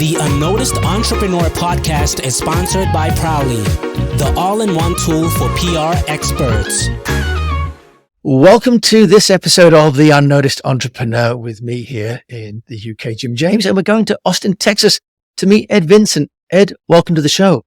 The UnNoticed Entrepreneur Podcast is sponsored by Prowly, the all-in-one tool for PR experts. Welcome to this episode of The UnNoticed Entrepreneur with me here in the UK, Jim James, and we're going to Austin, Texas to meet Ed Vincent. Ed, welcome to the show.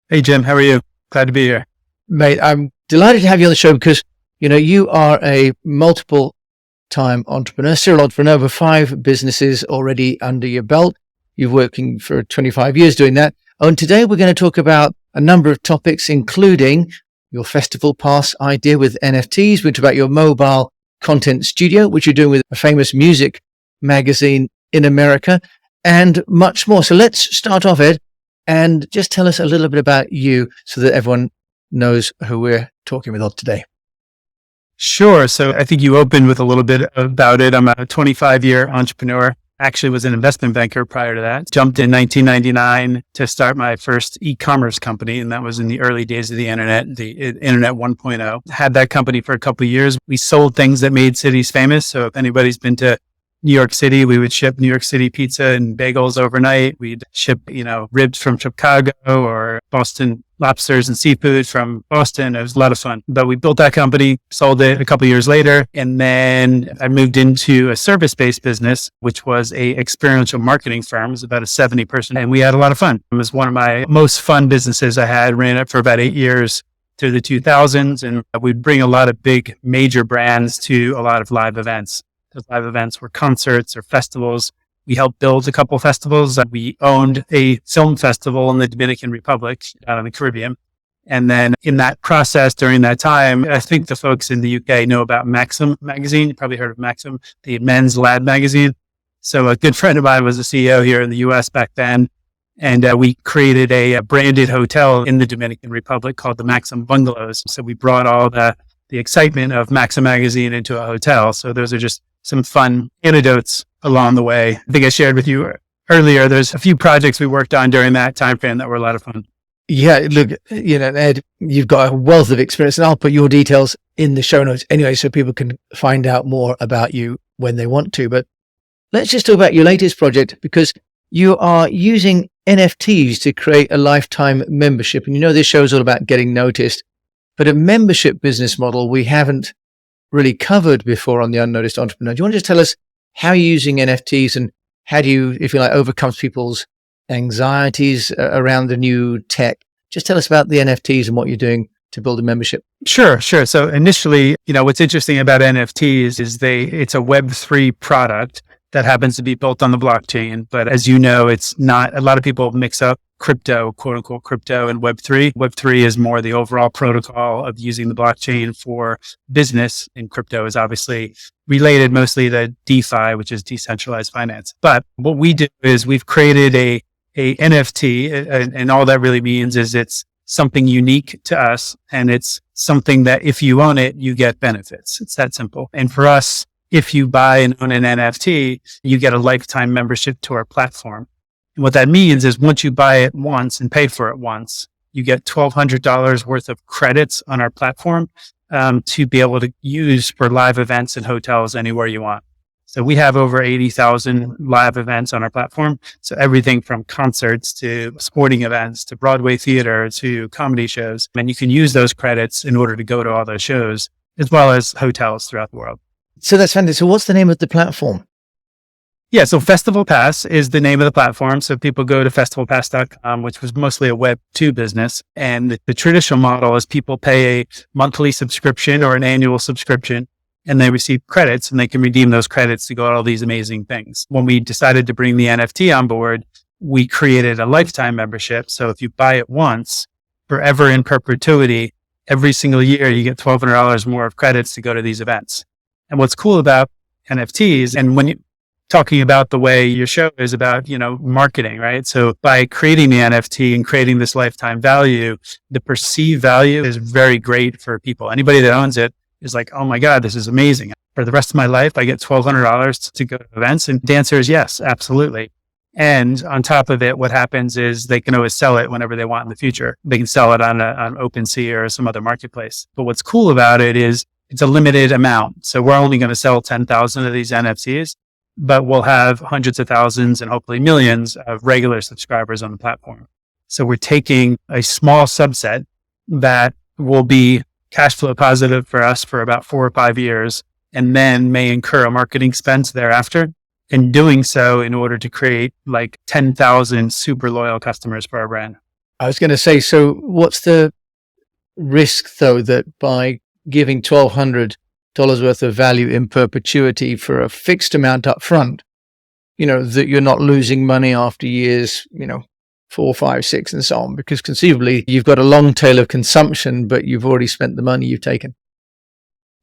Hey, Jim. How are you? Glad to be here. Mate, I'm delighted to have you on the show because, you are a multiple-time entrepreneur, serial entrepreneur, over 5 businesses already under your belt. You're working for 25 years doing that. And today we're going to talk about a number of topics, including your festivalPass idea with NFTs. We'll talk about your mobile content studio, which you're doing with a famous music magazine in America, and much more. So let's start off, Ed, and just tell us a little bit about you so that everyone knows who we're talking with today. Sure. So I think you opened with a little bit about it. I'm a 25-year entrepreneur. Actually was an investment banker prior to that. Jumped in 1999 to start my first e-commerce company. And that was in the early days of the internet 1.0. Had that company for a couple of years. We sold things that made cities famous. So if anybody's been to New York City, we would ship New York City pizza and bagels overnight. We'd ship, ribs from Chicago or Boston lobsters and seafood from Boston. It was a lot of fun. But we built that company, sold it a couple of years later. And then I moved into a service-based business, which was a experiential marketing firm. It was about a 70-person, and we had a lot of fun. It was one of my most fun businesses I had. Ran it for about 8 years through the 2000s. And we'd bring a lot of big major brands to a lot of live events. Those live events were concerts or festivals. We helped build a couple of festivals. We owned a film festival in the Dominican Republic out in the Caribbean. And then in that process, during that time, I think the folks in the UK know about Maxim magazine. You probably heard of Maxim, the men's lad magazine. So a good friend of mine was the CEO here in the US back then. And we created a branded hotel in the Dominican Republic called the Maxim Bungalows. So we brought all the excitement of Maxim magazine into a hotel. So those are just some fun anecdotes along the way. I think I shared with you earlier, there's a few projects we worked on during that time frame that were a lot of fun. Yeah, look, Ed, you've got a wealth of experience, and I'll put your details in the show notes anyway, so people can find out more about you when they want to. But let's just talk about your latest project, because you are using NFTs to create a lifetime membership. And this show is all about getting noticed, but a membership business model we haven't really covered before on the UnNoticed Entrepreneur. Do you want to just tell us how you're using NFTs and how do you, if you like, overcome people's anxieties around the new tech? Just tell us about the NFTs and what you're doing to build a membership. Sure. So initially, what's interesting about NFTs is it's a Web3 product that happens to be built on the blockchain. But as you know, it's not, a lot of people mix up crypto, quote unquote, crypto and Web3. Web3 is more the overall protocol of using the blockchain for business, and crypto is obviously related mostly to DeFi, which is decentralized finance. But what we do is we've created a NFT, and all that really means is it's something unique to us, and it's something that if you own it, you get benefits. It's that simple. And for us, if you buy and own an NFT, you get a lifetime membership to our platform. And what that means is once you buy it once and pay for it once, you get $1,200 worth of credits on our platform to be able to use for live events and hotels anywhere you want. So we have over 80,000 live events on our platform. So everything from concerts to sporting events to Broadway theater to comedy shows. And you can use those credits in order to go to all those shows, as well as hotels throughout the world. So that's fantastic. So what's the name of the platform? Yeah, so festivalPass is the name of the platform. So people go to festivalpass.com, which was mostly a Web 2 business. And the traditional model is people pay a monthly subscription or an annual subscription, and they receive credits, and they can redeem those credits to go to all these amazing things. When we decided to bring the NFT on board, we created a lifetime membership. So if you buy it once, forever in perpetuity, every single year, you get $1,200 more of credits to go to these events. And what's cool about NFTs, and when you talking about the way your show is about, marketing, right? So by creating the NFT and creating this lifetime value, the perceived value is very great for people. Anybody that owns it is like, oh my God, this is amazing. For the rest of my life, I get $1,200 to go to events. And the answer is yes, absolutely. And on top of it, what happens is they can always sell it whenever they want in the future. They can sell it on OpenSea or some other marketplace. But what's cool about it is it's a limited amount. So we're only going to sell 10,000 of these NFTs. but we'll have hundreds of thousands and hopefully millions of regular subscribers on the platform. So we're taking a small subset that will be cash flow positive for us for about 4 or 5 years, and then may incur a marketing expense thereafter. And doing so in order to create like 10,000 super loyal customers for our brand. I was going to say, so what's the risk though that by giving $1,200 worth of value in perpetuity for a fixed amount up front, that you're not losing money after years, 4, 5, 6 and so on, because conceivably you've got a long tail of consumption, but you've already spent the money you've taken.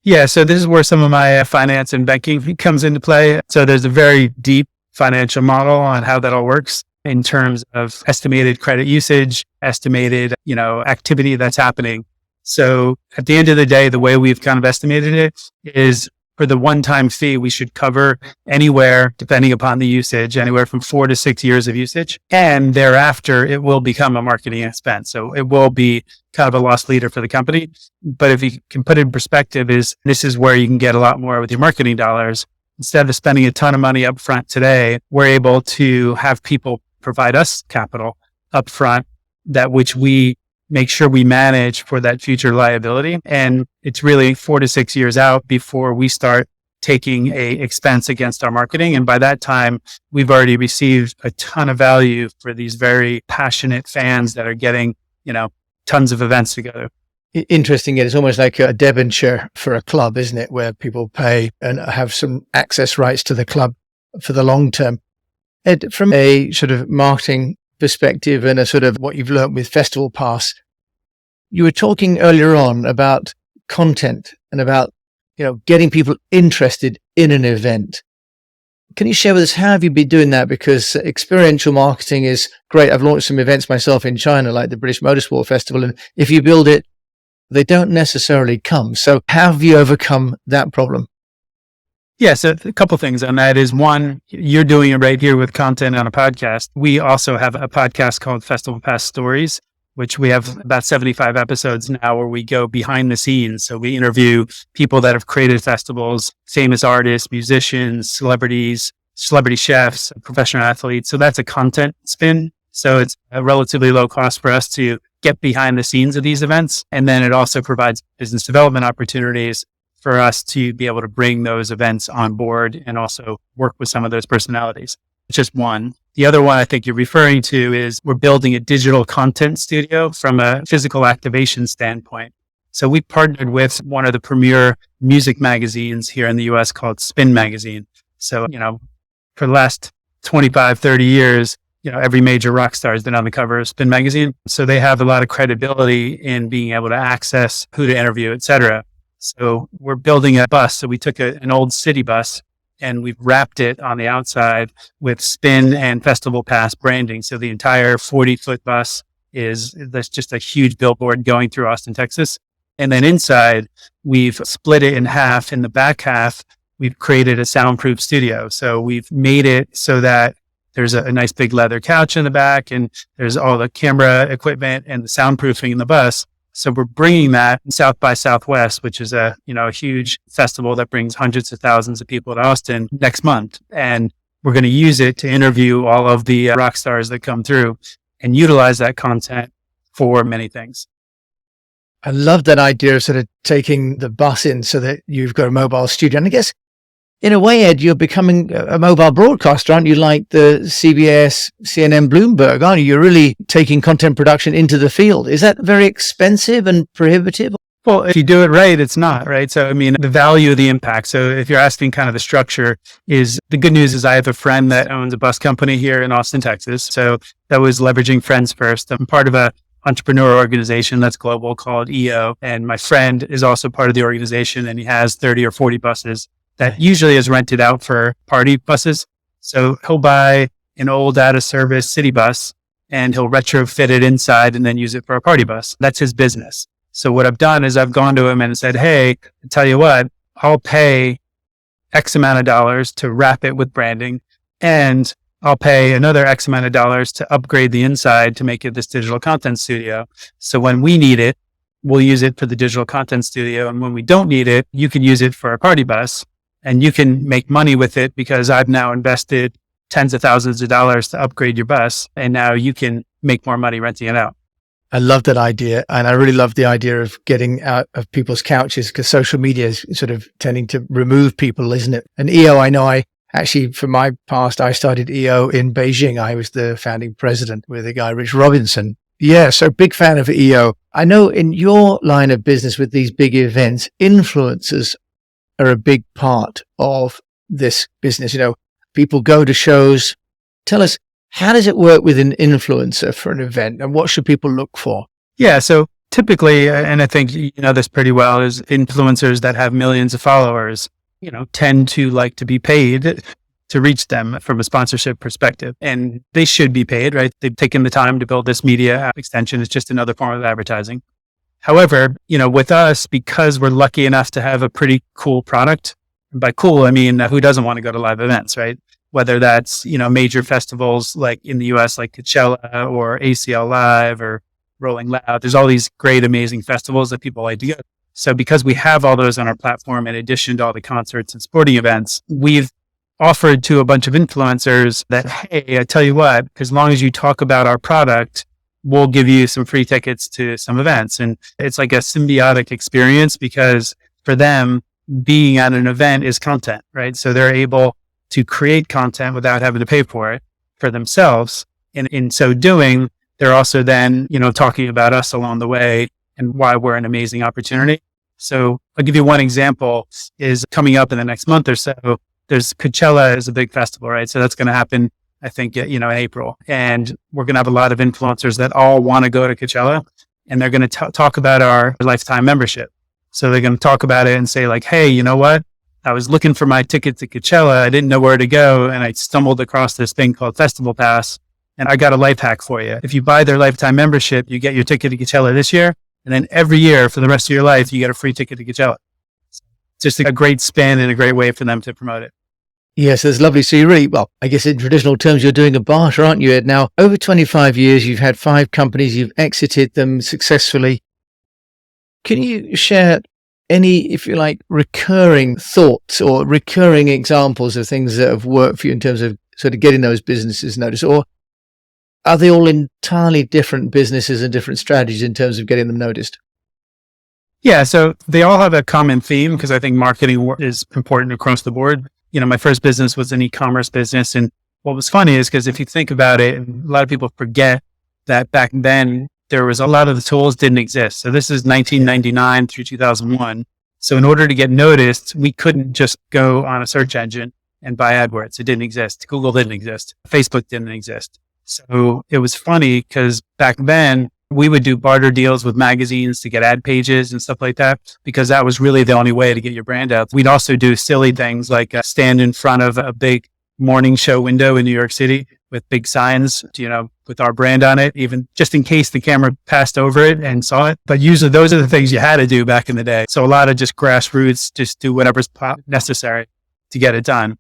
Yeah, so this is where some of my finance and banking comes into play. So there's a very deep financial model on how that all works in terms of estimated credit usage, estimated, activity that's happening. So at the end of the day, the way we've kind of estimated it is for the one-time fee, we should cover anywhere, depending upon the usage, anywhere from 4 to 6 years of usage. And thereafter, it will become a marketing expense. So it will be kind of a loss leader for the company. But if you can put it in perspective, this is where you can get a lot more with your marketing dollars. Instead of spending a ton of money up front today, we're able to have people provide us capital up front, that which we make sure we manage for that future liability. And it's really 4 to 6 years out before we start taking a expense against our marketing. And by that time, we've already received a ton of value for these very passionate fans that are getting, tons of events together. Interesting. It's almost like a debenture for a club, isn't it? Where people pay and have some access rights to the club for the long term. Ed, from a sort of marketing perspective and a sort of what you've learned with festivalPass, you were talking earlier on about content and about, getting people interested in an event. Can you share with us, how have you been doing that? Because experiential marketing is great. I've launched some events myself in China, like the British Motorsport Festival. And if you build it, they don't necessarily come. So how have you overcome that problem? Yeah, so a couple things on that is, one, you're doing it right here with content on a podcast. We also have a podcast called festivalPass Stories, which we have about 75 episodes now where we go behind the scenes. So we interview people that have created festivals, famous artists, musicians, celebrities, celebrity chefs, professional athletes. So that's a content spin. So it's a relatively low cost for us to get behind the scenes of these events. And then it also provides business development opportunities for us to be able to bring those events on board and also work with some of those personalities. It's just one. The other one I think you're referring to is we're building a digital content studio from a physical activation standpoint. So we partnered with one of the premier music magazines here in the US called Spin Magazine. So, for the last 25, 30 years, every major rock star has been on the cover of Spin Magazine. So they have a lot of credibility in being able to access who to interview, et cetera. So we're building a bus. So we took an old city bus and we've wrapped it on the outside with Spin and festivalPass branding. So the entire 40-foot bus that's just a huge billboard going through Austin, Texas. And then inside, we've split it in half. In the back half, we've created a soundproof studio. So we've made it so that there's a nice big leather couch in the back, and there's all the camera equipment and the soundproofing in the bus. So we're bringing that South by Southwest, which is a huge festival that brings hundreds of thousands of people to Austin next month. And we're going to use it to interview all of the rock stars that come through and utilize that content for many things. I love that idea of sort of taking the bus in so that you've got a mobile studio. And I guess in a way, Ed, you're becoming a mobile broadcaster, aren't you? Like the CBS, CNN, Bloomberg, aren't you? You're really taking content production into the field. Is that very expensive and prohibitive? Well, if you do it right, it's not, right? So, the value of the impact. So if you're asking kind of the structure, is the good news is I have a friend that owns a bus company here in Austin, Texas. So that was leveraging friends first. I'm part of a entrepreneur organization that's global called EO. And my friend is also part of the organization, and he has 30 or 40 buses that usually is rented out for party buses. So he'll buy an old out of service city bus and he'll retrofit it inside and then use it for a party bus. That's his business. So what I've done is I've gone to him and said, hey, I tell you what, I'll pay X amount of dollars to wrap it with branding, and I'll pay another X amount of dollars to upgrade the inside to make it this digital content studio. So when we need it, we'll use it for the digital content studio. And when we don't need it, you can use it for a party bus. and you can make money with it because I've now invested tens of thousands of dollars to upgrade your bus. And now you can make more money renting it out. I love that idea. And I really love the idea of getting out of people's couches, because social media is sort of tending to remove people, isn't it? And EO, I know actually, from my past, I started EO in Beijing. I was the founding president with a guy, Rich Robinson. Yeah, so big fan of EO. I know in your line of business with these big events, influencers are a big part of this business. People go to shows. Tell us, how does it work with an influencer for an event, and what should people look for? Yeah, so typically, and I think you know this pretty well, is influencers that have millions of followers, tend to like to be paid to reach them from a sponsorship perspective. And they should be paid, right? They've taken the time to build this media app extension. It's just another form of advertising. However, with us, because we're lucky enough to have a pretty cool product, and by cool, I mean, who doesn't want to go to live events, right? Whether that's, major festivals like in the US, like Coachella or ACL Live or Rolling Loud. There's all these great, amazing festivals that people like to go. So because we have all those on our platform, in addition to all the concerts and sporting events, we've offered to a bunch of influencers that, hey, I tell you what, as long as you talk about our product, we'll give you some free tickets to some events. And it's like a symbiotic experience, because for them, being at an event is content, right? So they're able to create content without having to pay for it for themselves. And in so doing, they're also then, talking about us along the way and why we're an amazing opportunity. So I'll give you one example is coming up in the next month or so. There's Coachella is a big festival, right? So that's going to happen, I think, in April. And we're going to have a lot of influencers that all want to go to Coachella, and they're going to talk about our lifetime membership. So they're going to talk about it and say like, hey, you know what? I was looking for my ticket to Coachella. I didn't know where to go. And I stumbled across this thing called festivalPass. And I got a life hack for you. If you buy their lifetime membership, you get your ticket to Coachella this year. And then every year for the rest of your life, you get a free ticket to Coachella. It's just a great spin and a great way for them to promote it. Yes, that's lovely. So you really, I guess in traditional terms, you're doing a barter, aren't you, Ed? Now, over 25 years, you've had 5 companies, you've exited them successfully. Can you share any, if you like, recurring thoughts or recurring examples of things that have worked for you in terms of sort of getting those businesses noticed? Or are they all entirely different businesses and different strategies in terms of getting them noticed? Yeah, so they all have a common theme, because I think marketing is important across the board. My first business was an e-commerce business. And what was funny is because if you think about it, a lot of people forget that back then, there was a lot of the tools didn't exist. So this is 1999 through 2001. So in order to get noticed, we couldn't just go on a search engine and buy AdWords. It didn't exist. Google didn't exist. Facebook didn't exist. So it was funny because back then we would do barter deals with magazines to get ad pages and stuff like that, because that was really the only way to get your brand out. We'd also do silly things like stand in front of a big morning show window in New York City with big signs, with our brand on it, even just in case the camera passed over it and saw it. But usually those are the things you had to do back in the day. So a lot of just grassroots, just do whatever's necessary to get it done.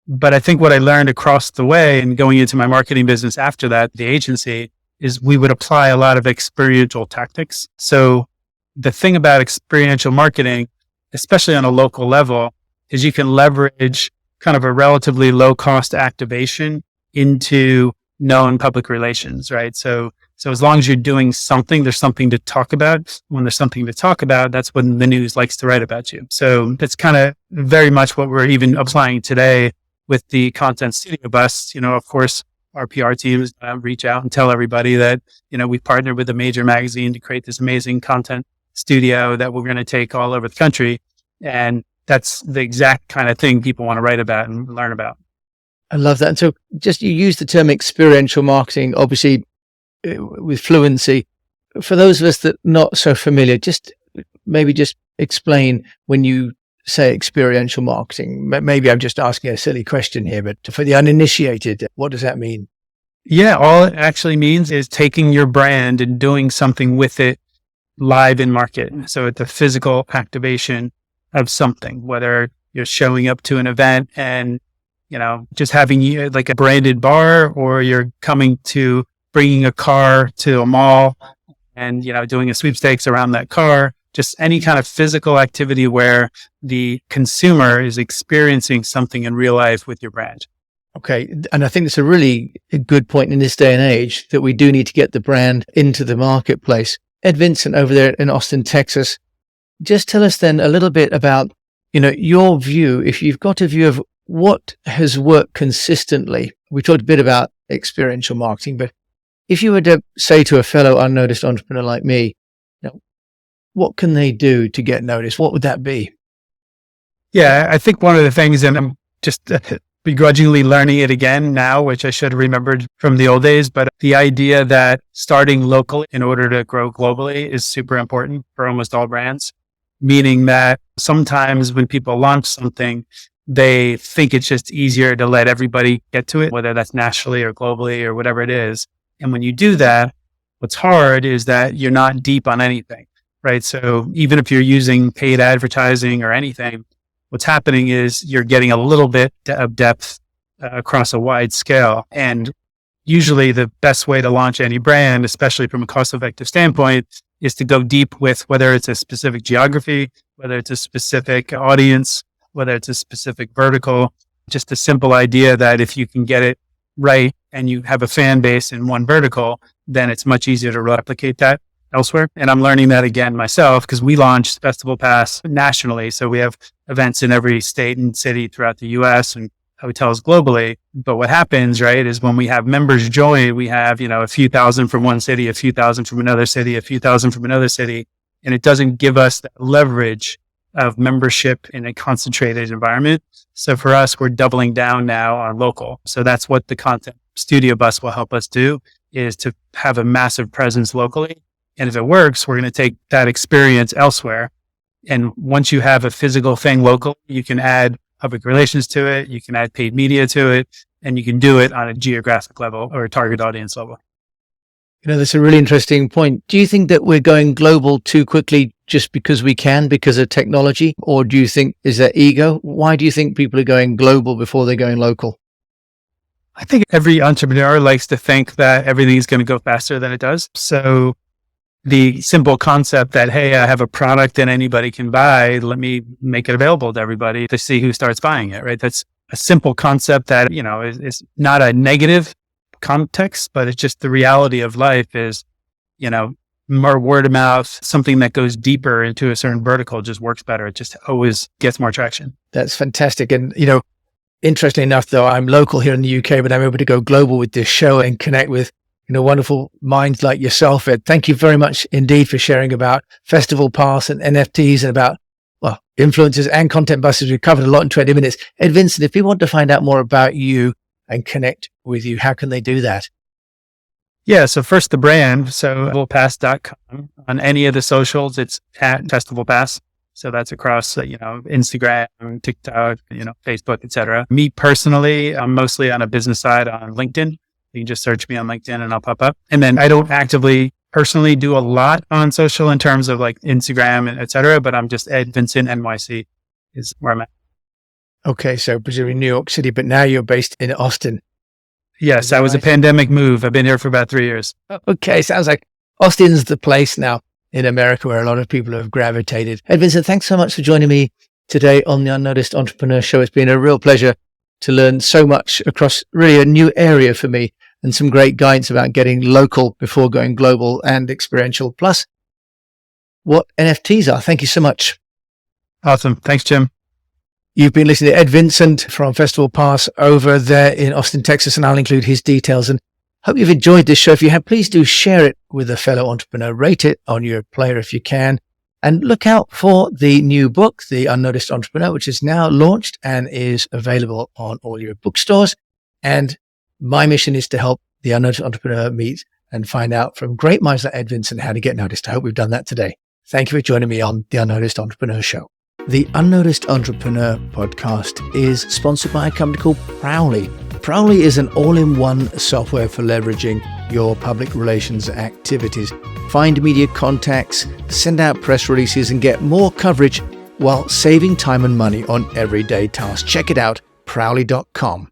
But I think what I learned across the way and going into my marketing business after that, the agency, is we would apply a lot of experiential tactics. So the thing about experiential marketing, especially on a local level, is you can leverage kind of a relatively low cost activation into known public relations, right? So as long as you're doing something, there's something to talk about. When there's something to talk about, that's when the news likes to write about you. So that's kind of very much what we're even applying today with the content studio bus. Of course, our PR teams reach out and tell everybody that, we've partnered with a major magazine to create this amazing content studio that we're going to take all over the country. And that's the exact kind of thing people want to write about and learn about. I love that. And so just you use the term experiential marketing, obviously with fluency. For those of us that are not so familiar, just explain when you say experiential marketing. Maybe I'm just asking a silly question here, but for the uninitiated, what does that mean? Yeah, all it actually means is taking your brand and doing something with it live in market. So it's a physical activation of something, whether you're showing up to an event and, just having like a branded bar, or you're bringing a car to a mall and, doing a sweepstakes around that car, just any kind of physical activity where the consumer is experiencing something in real life with your brand. Okay. And I think it's a really good point in this day and age that we do need to get the brand into the marketplace. Ed Vincent over there in Austin, Texas, just tell us then a little bit about, your view, if you've got a view of what has worked consistently. We talked a bit about experiential marketing, but if you were to say to a fellow unnoticed entrepreneur like me, what can they do to get noticed? What would that be? Yeah, I think one of the things, and I'm just begrudgingly learning it again now, which I should have remembered from the old days, but the idea that starting locally in order to grow globally is super important for almost all brands, meaning that sometimes when people launch something, they think it's just easier to let everybody get to it, whether that's nationally or globally or whatever it is. And when you do that, what's hard is that you're not deep on anything, right? So even if you're using paid advertising or anything, what's happening is you're getting a little bit of depth across a wide scale. And usually the best way to launch any brand, especially from a cost-effective standpoint, is to go deep with whether it's a specific geography, whether it's a specific audience, whether it's a specific vertical. Just a simple idea that if you can get it right and you have a fan base in one vertical, then it's much easier to replicate that elsewhere. And I'm learning that again myself because we launched festivalPass nationally. So we have events in every state and city throughout the US and hotels globally. But what happens, right, is when we have members join, we have, a few thousand from one city, a few thousand from another city, a few thousand from another city. And it doesn't give us that leverage of membership in a concentrated environment. So for us, we're doubling down now on local. So that's what the content studio bus will help us do, is to have a massive presence locally. And if it works, we're going to take that experience elsewhere. And once you have a physical thing local, you can add public relations to it, you can add paid media to it, and you can do it on a geographic level or a target audience level. That's a really interesting point. Do you think that we're going global too quickly just because we can, because of technology? Or do you think, is that ego? Why do you think people are going global before they're going local? I think every entrepreneur likes to think that everything is going to go faster than it does. So the simple concept that, hey, I have a product that anybody can buy, let me make it available to everybody to see who starts buying it, right? That's a simple concept that, is not a negative context, but it's just the reality of life is, more word of mouth, something that goes deeper into a certain vertical just works better. It just always gets more traction. That's fantastic. And, interestingly enough, though, I'm local here in the UK, but I'm able to go global with this show and connect with wonderful minds like yourself, Ed. Thank you very much indeed for sharing about festivalPass and NFTs and about, influencers and content buses. We've covered a lot in 20 minutes. Ed Vincent, if people want to find out more about you and connect with you, how can they do that? Yeah. So first the brand. So festivalpass.com. On any of the socials, it's at festivalPass. So that's across, Instagram, TikTok, Facebook, etc. Me personally, I'm mostly on a business side on LinkedIn. You can just search me on LinkedIn and I'll pop up. And then I don't actively personally do a lot on social in terms of like Instagram and et cetera, but I'm just Ed Vincent NYC is where I'm at. Okay. So presumably New York City, but now you're based in Austin. Yes. That was right? A pandemic move. I've been here for about 3 years. Okay. Sounds like Austin's the place now in America where a lot of people have gravitated. Ed Vincent, thanks so much for joining me today on the UnNoticed Entrepreneur Show. It's been a real pleasure to learn so much across really a new area for me and some great guidance about getting local before going global and experiential, plus what NFTs are. Thank you so much. Awesome. Thanks, Jim. You've been listening to Ed Vincent from festivalPass over there in Austin, Texas, and I'll include his details. And hope you've enjoyed this show. If you have, please do share it with a fellow entrepreneur. Rate it on your player if you can. And look out for the new book, The UnNoticed Entrepreneur, which is now launched and is available on all your bookstores. And my mission is to help the unnoticed entrepreneur meet and find out from great minds like Ed Vincent how to get noticed. I hope we've done that today. Thank you for joining me on the UnNoticed Entrepreneur Show. The UnNoticed Entrepreneur podcast is sponsored by a company called Prowly. Prowly is an all-in-one software for leveraging your public relations activities. Find media contacts, send out press releases, and get more coverage while saving time and money on everyday tasks. Check it out, prowly.com.